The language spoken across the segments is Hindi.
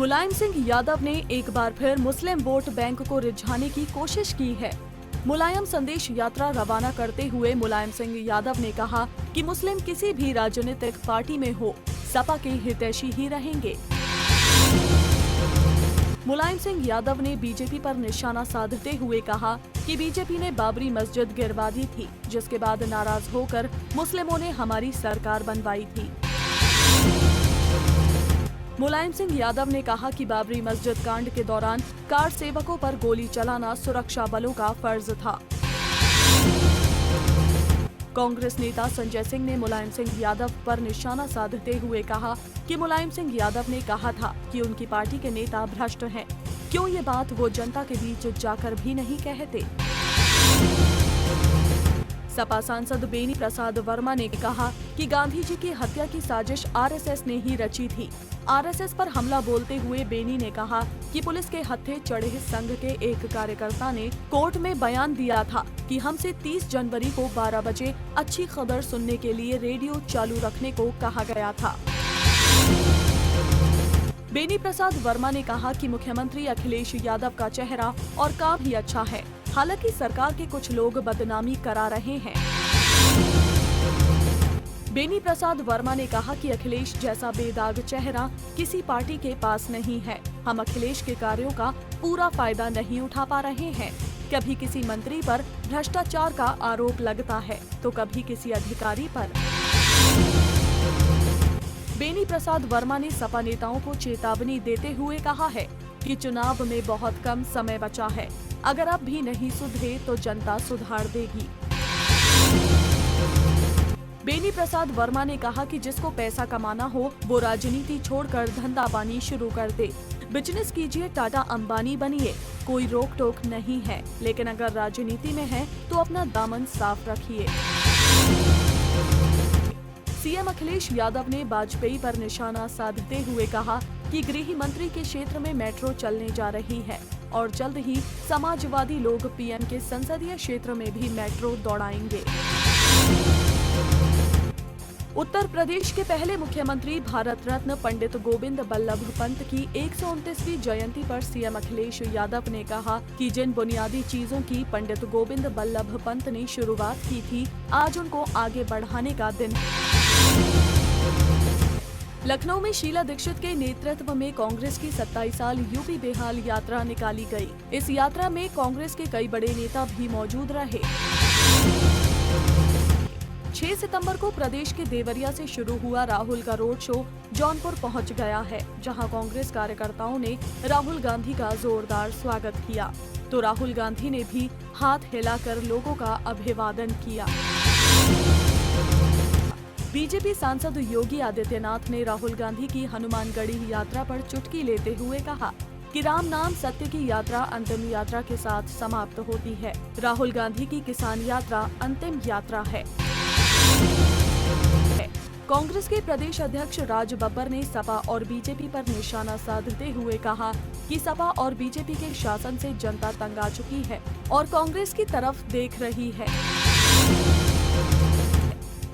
मुलायम सिंह यादव ने एक बार फिर मुस्लिम वोट बैंक को रिझाने की कोशिश की है। मुलायम संदेश यात्रा रवाना करते हुए मुलायम सिंह यादव ने कहा कि मुस्लिम किसी भी राजनीतिक पार्टी में हो, सपा के हितैषी ही रहेंगे। मुलायम सिंह यादव ने बीजेपी पर निशाना साधते हुए कहा कि बीजेपी ने बाबरी मस्जिद गिरवा दी थी, जिसके बाद नाराज होकर मुस्लिमों ने हमारी सरकार बनवाई थी। मुलायम सिंह यादव ने कहा कि बाबरी मस्जिद कांड के दौरान कार सेवकों पर गोली चलाना सुरक्षा बलों का फर्ज था। कांग्रेस नेता संजय सिंह ने मुलायम सिंह यादव पर निशाना साधते हुए कहा कि मुलायम सिंह यादव ने कहा था कि उनकी पार्टी के नेता भ्रष्ट हैं। क्यों ये बात वो जनता के बीच जाकर भी नहीं कहते। सपा सांसद बेनी प्रसाद वर्मा ने कहा कि गांधी जी की हत्या की साजिश आरएसएस ने ही रची थी। आरएसएस पर हमला बोलते हुए बेनी ने कहा कि पुलिस के हत्थे चढ़े संघ के एक कार्यकर्ता ने कोर्ट में बयान दिया था कि हमसे 30 जनवरी को 12 बजे अच्छी खबर सुनने के लिए रेडियो चालू रखने को कहा गया था। बेनी प्रसाद वर्मा ने कहा कि मुख्यमंत्री अखिलेश यादव का चेहरा और काम ही अच्छा है, हालांकि सरकार के कुछ लोग बदनामी करा रहे हैं। बेनी प्रसाद वर्मा ने कहा कि अखिलेश जैसा बेदाग चेहरा किसी पार्टी के पास नहीं है। हम अखिलेश के कार्यों का पूरा फायदा नहीं उठा पा रहे हैं। कभी किसी मंत्री पर भ्रष्टाचार का आरोप लगता है तो कभी किसी अधिकारी पर। बेनी प्रसाद वर्मा ने सपा नेताओं को चेतावनी देते हुए कहा है कि चुनाव में बहुत कम समय बचा है। अगर अब भी नहीं सुधरे तो जनता सुधार देगी। बेनी प्रसाद वर्मा ने कहा कि जिसको पैसा कमाना हो वो राजनीति छोड़कर धंधा पानी शुरू कर दे। बिजनेस कीजिए, टाटा अंबानी बनिए, कोई रोक टोक नहीं है, लेकिन अगर राजनीति में है तो अपना दामन साफ रखिए। सीएम अखिलेश यादव ने वाजपेयी पर निशाना साधते हुए कहा कि गृह मंत्री के क्षेत्र में मेट्रो चलने जा रही है और जल्द ही समाजवादी लोग पीएम के संसदीय क्षेत्र में भी मेट्रो दौड़ाएंगे। उत्तर प्रदेश के पहले मुख्यमंत्री भारत रत्न पंडित गोविंद बल्लभ पंत की 129वीं जयंती पर सीएम अखिलेश यादव ने कहा कि जिन बुनियादी चीजों की पंडित गोविंद बल्लभ पंत ने शुरुआत की थी, आज उनको आगे बढ़ाने का दिन है। लखनऊ में शीला दीक्षित के नेतृत्व में कांग्रेस की 27 साल यूपी बेहाल यात्रा निकाली गई। इस यात्रा में कांग्रेस के कई बड़े नेता भी मौजूद रहे। 6 सितंबर को प्रदेश के देवरिया से शुरू हुआ राहुल का रोड शो जौनपुर पहुंच गया है, जहां कांग्रेस कार्यकर्ताओं ने राहुल गांधी का जोरदार स्वागत किया तो राहुल गांधी ने भी हाथ हिलाकर लोगों का अभिवादन किया। बीजेपी सांसद योगी आदित्यनाथ ने राहुल गांधी की हनुमानगढ़ी यात्रा पर चुटकी लेते हुए कहा कि राम नाम सत्य की यात्रा अंतिम यात्रा के साथ समाप्त होती है। राहुल गांधी की किसान यात्रा अंतिम यात्रा है। कांग्रेस के प्रदेश अध्यक्ष राज बब्बर ने सपा और बीजेपी पर निशाना साधते हुए कहा कि सपा और बीजेपी के शासन से जनता तंग आ चुकी है और कांग्रेस की तरफ देख रही है।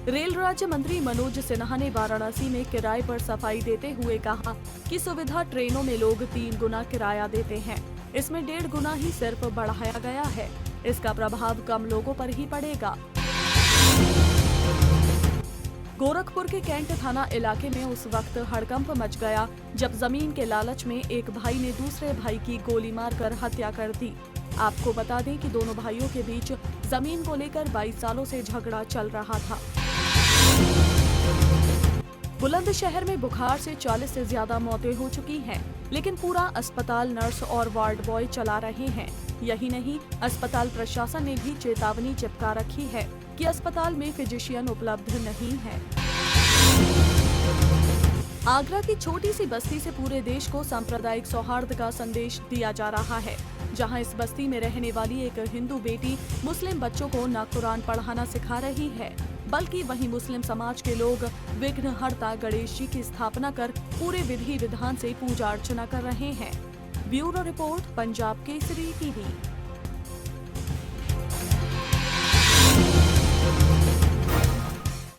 रेल राज्य मंत्री मनोज सिन्हा ने वाराणसी में किराए पर सफाई देते हुए कहा कि सुविधा ट्रेनों में लोग 3 गुना किराया देते हैं, इसमें 1.5 गुना ही सिर्फ बढ़ाया गया है। इसका प्रभाव कम लोगों पर ही पड़ेगा। गोरखपुर के कैंट थाना इलाके में उस वक्त हड़कंप मच गया जब जमीन के लालच में एक भाई ने दूसरे भाई की गोली मारकर हत्या कर दी। आपको बता दें कि दोनों भाइयों के बीच जमीन को लेकर 22 सालों से झगड़ा चल रहा था। बुलंदशहर में बुखार से 40 से ज्यादा मौतें हो चुकी हैं, लेकिन पूरा अस्पताल नर्स और वार्ड बॉय चला रहे हैं। यही नहीं, अस्पताल प्रशासन ने भी चेतावनी चिपका रखी है कि अस्पताल में फिजिशियन उपलब्ध नहीं है। आगरा की छोटी सी बस्ती से पूरे देश को सांप्रदायिक सौहार्द का संदेश दिया जा रहा है, जहां इस बस्ती में रहने वाली एक हिंदू बेटी मुस्लिम बच्चों को न कुरान पढ़ाना सिखा रही है, बल्कि वहीं मुस्लिम समाज के लोग विघ्नहर्ता गणेश जी की स्थापना कर पूरे विधि विधान से पूजा अर्चना कर रहे हैं। Bureau report, Punjab Kesari TV.